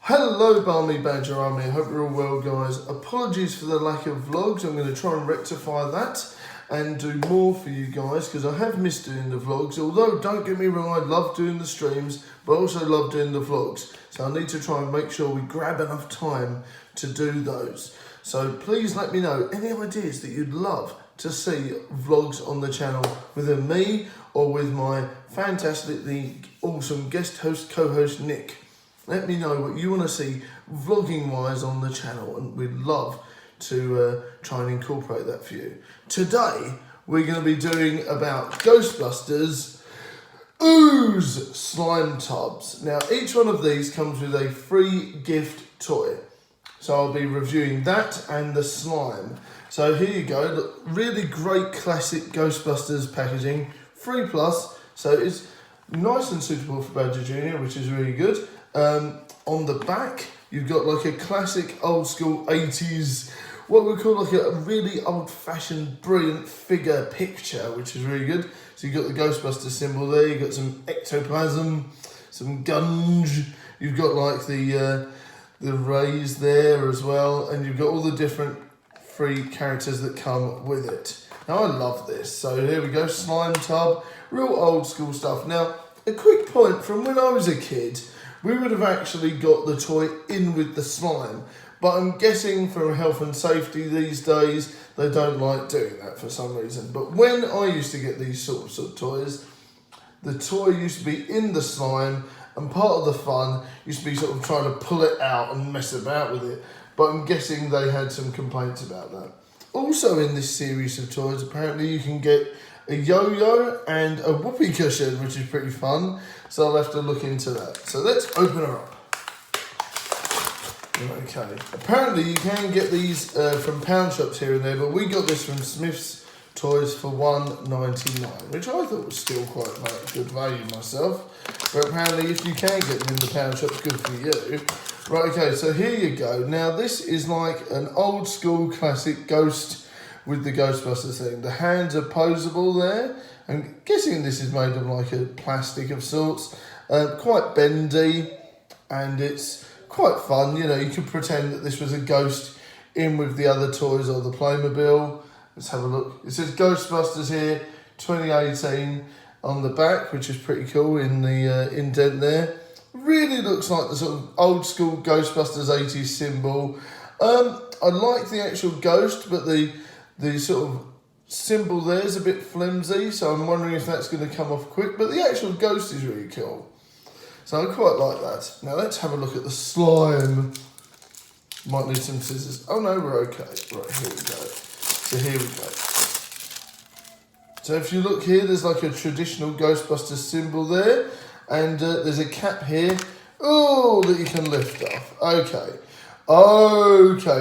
Hello Barmy Badger Army, I hope you're all well guys. Apologies for the lack of vlogs, I'm going to try and rectify that and do more for you guys because I have missed doing the vlogs, although don't get me wrong, I love doing the streams but I also love doing the vlogs, so I need to try and make sure we grab enough time to do those. So please let me know any ideas that you'd love to see vlogs on the channel with me or with my fantastically awesome guest host, co-host Nick. Let me know what you want to see vlogging wise on the channel and we'd love to try and incorporate that for you. Today we're going to be doing about Ghostbusters Slime Tubs. Now each one of these comes with a free gift toy. So I'll be reviewing that and the slime. So here you go, look, really great classic Ghostbusters packaging, 3+, so it's nice and suitable for Badger Jr., which is really good. On the back, you've got like a classic old school 80s, what we call like a really old fashioned brilliant figure picture, which is really good. So you've got the Ghostbusters symbol there, you've got some ectoplasm, some gunge, you've got like the rays there as well, and you've got all the different free characters that come with it. Now I love this, so here we go, slime tub, real old school stuff. Now a quick point, from when I was a kid, we would have actually got the toy in with the slime, but I'm guessing from health and safety these days, they don't like doing that for some reason. But when I used to get these sorts of toys, the toy used to be in the slime, and part of the fun used to be sort of trying to pull it out and mess about with it. But I'm guessing they had some complaints about that. Also in this series of toys, apparently you can get a yo-yo and a whoopee cushion, which is pretty fun. So I'll have to look into that. So let's open her up. Okay. Apparently you can get these from pound shops here and there, but we got this from Smith's Toys for $1.99, which I thought was still quite good value myself. But apparently if you can get them in the pound shops, good for you. Right, okay, so here you go. Now this is like an old school classic ghost with the Ghostbusters thing. The hands are posable there. I'm guessing this is made of like a plastic of sorts. Quite bendy, and it's quite fun. You know, you could pretend that this was a ghost in with the other toys or the Playmobil. Let's have a look. It says Ghostbusters here, 2018 on the back, which is pretty cool in the indent there. Really looks like the sort of old school Ghostbusters 80s symbol. I like the actual ghost, but the sort of symbol there is a bit flimsy, so I'm wondering if that's going to come off quick, but the actual ghost is really cool. So I quite like that. Now let's have a look at the slime. Might need some scissors. Oh no, we're okay. Right, here we go. So here we go. So if you look here, there's like a traditional Ghostbusters symbol there, and there's a cap here, that you can lift off. Okay,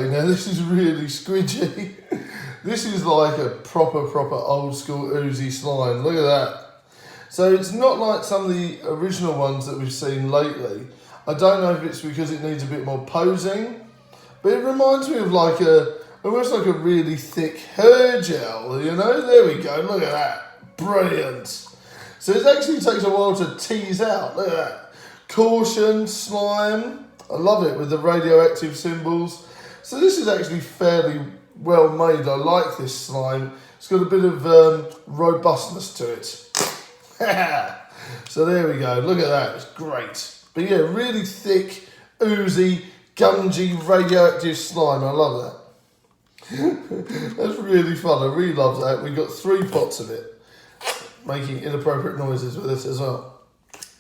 now this is really squidgy. This is like a proper old school oozy slime. Look at that. So it's not like some of the original ones that we've seen lately. I don't know if it's because it needs a bit more posing, but it reminds me of like almost like a really thick hair gel, you know? There we go, look at that. Brilliant. So it actually takes a while to tease out. Look at that. Caution, slime. I love it with the radioactive symbols. So this is actually fairly well made. I like this slime. It's got a bit of robustness to it. So there we go. Look at that. It's great. But yeah, really thick, oozy, gungy, radioactive slime. I love that. That's really fun. I really love that. We got 3 pots of it, making inappropriate noises with this as well.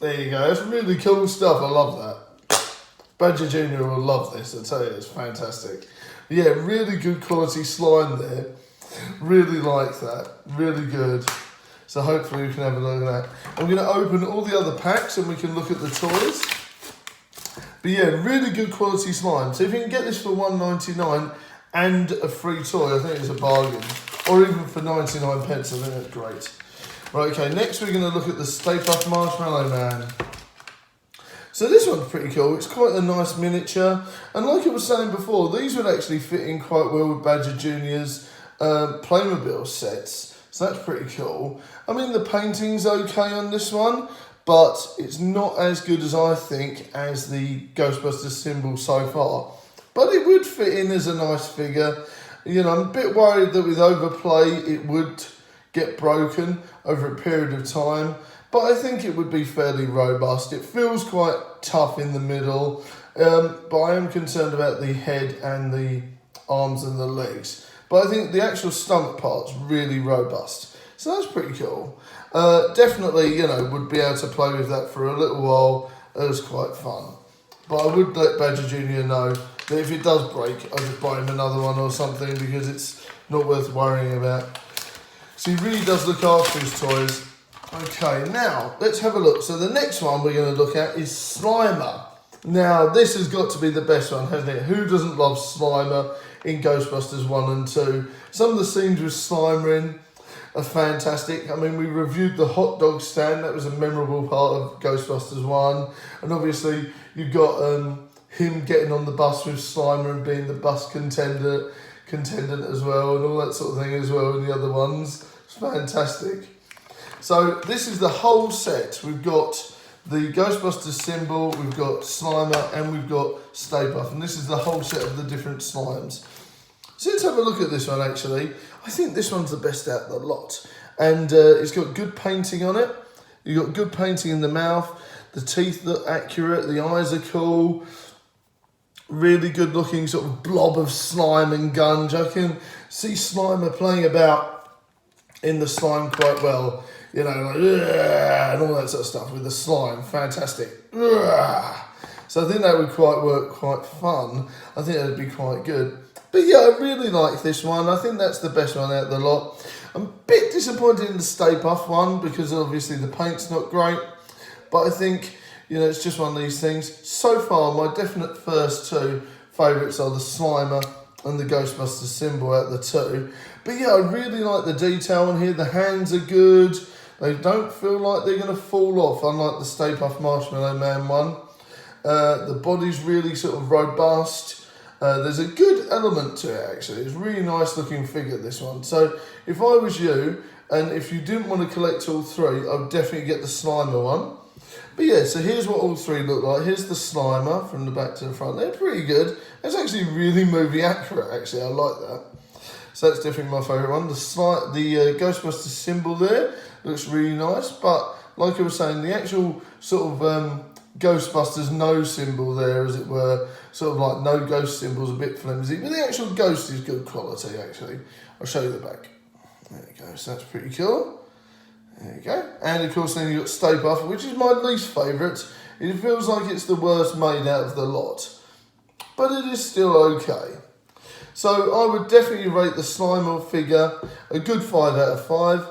There you go. That's really cool stuff. I love that. Badger Jr. will love this. I tell you, it's fantastic. Yeah, really good quality slime there. Really like that. Really good. So hopefully we can have a look at that. I'm going to open all the other packs and we can look at the toys. But yeah, really good quality slime. So if you can get this for $1.99 and a free toy, I think it's a bargain. Or even for 99 pence, I think that's great. Right, okay, next we're going to look at the Stay Puft Marshmallow Man. So this one's pretty cool. It's quite a nice miniature. And like I was saying before, these would actually fit in quite well with Badger Jr.'s Playmobil sets. So that's pretty cool. I mean, the painting's okay on this one, but it's not as good as I think as the Ghostbusters symbol so far. But it would fit in as a nice figure. You know, I'm a bit worried that with overplay it would get broken over a period of time, but I think it would be fairly robust. It feels quite tough in the middle, but I am concerned about the head and the arms and the legs. But I think the actual stomach part's really robust. So that's pretty cool. Definitely, you know, would be able to play with that for a little while. It was quite fun. But I would let Badger Jr. know that if it does break, I'll just buy him another one or something, because it's not worth worrying about. So he really does look after his toys. Okay, now let's have a look. So the next one we're going to look at is Slimer. Now this has got to be the best one, hasn't it? Who doesn't love Slimer in Ghostbusters 1 and 2? Some of the scenes with Slimer in are fantastic. I mean, we reviewed the hot dog stand. That was a memorable part of Ghostbusters 1. And obviously you've got him getting on the bus with Slimer and being the bus contendant as well, and all that sort of thing as well in the other ones. It's fantastic. So this is the whole set. We've got the Ghostbusters symbol, we've got Slimer, and we've got Stay Puft. And this is the whole set of the different slimes. So let's have a look at this one actually. I think this one's the best out of the lot. And it's got good painting on it. You've got good painting in the mouth. The teeth look accurate. The eyes are cool. Really good looking sort of blob of slime and gunge. I can see Slimer playing about in the slime quite well. You know, like, and all that sort of stuff with the slime. Fantastic. So I think that would work quite fun. I think that would be quite good. But yeah, I really like this one. I think that's the best one out of the lot. I'm a bit disappointed in the Stay Puft one because obviously the paint's not great. But I think, you know, it's just one of these things. So far, my definite first two favourites are the Slimer and the Ghostbusters symbol out of the two. But yeah, I really like the detail on here. The hands are good. They don't feel like they're going to fall off, unlike the Stay Puft Marshmallow Man one. The body's really sort of robust. There's a good element to it, actually. It's a really nice looking figure, this one. So if I was you, and if you didn't want to collect all three, I would definitely get the Slimer one. But yeah, so here's what all three look like. Here's the Slimer from the back to the front. They're pretty good. It's actually really movie accurate, actually. I like that. So that's definitely my favourite one. The Ghostbusters symbol there looks really nice. But like I was saying, the actual sort of Ghostbusters no symbol there, as it were, sort of like no ghost symbol's a bit flimsy. But the actual ghost is good quality, actually. I'll show you the back. There you go. So that's pretty cool. There you go. And of course then you've got Stay Puft, which is my least favourite. It feels like it's the worst made out of the lot. But it is still okay. So I would definitely rate the Slimer figure a good 5 out of 5.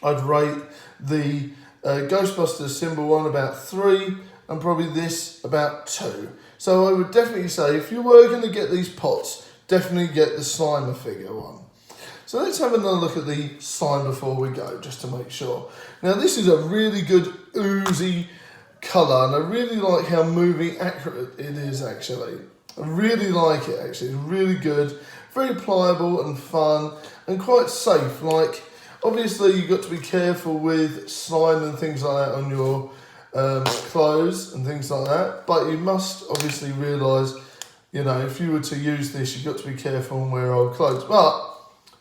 I'd rate the Ghostbusters symbol one about 3, and probably this about 2. So I would definitely say if you were going to get these pots, definitely get the Slimer figure one. So let's have another look at the slime before we go, just to make sure. Now this is a really good oozy colour, and I really like how movie accurate it is actually. I really like it actually, it's really good, very pliable and fun, and quite safe. Like, obviously you've got to be careful with slime and things like that on your clothes and things like that, but you must obviously realise, you know, if you were to use this, you've got to be careful and wear old clothes. But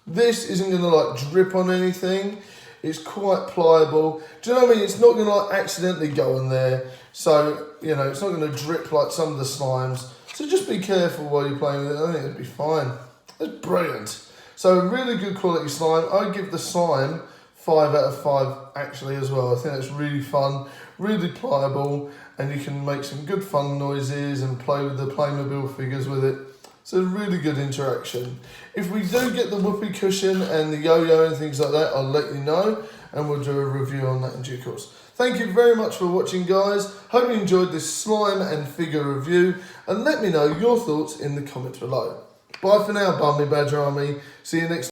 this isn't going to like drip on anything. It's quite pliable. Do you know what I mean? It's not going to like accidentally go on there. So, you know, it's not going to drip like some of the slimes. So just be careful while you're playing with it. I think it'll be fine. It's brilliant. So really good quality slime. I give the slime 5 out of 5 actually as well. I think it's really fun, really pliable, and you can make some good fun noises and play with the Playmobil figures with it. So really good interaction. If we do get the whoopee cushion and the yo-yo and things like that, I'll let you know, and we'll do a review on that in due course. Thank you very much for watching, guys. Hope you enjoyed this slime and figure review, and let me know your thoughts in the comments below. Bye for now, Barmy Badger Army. See you next time.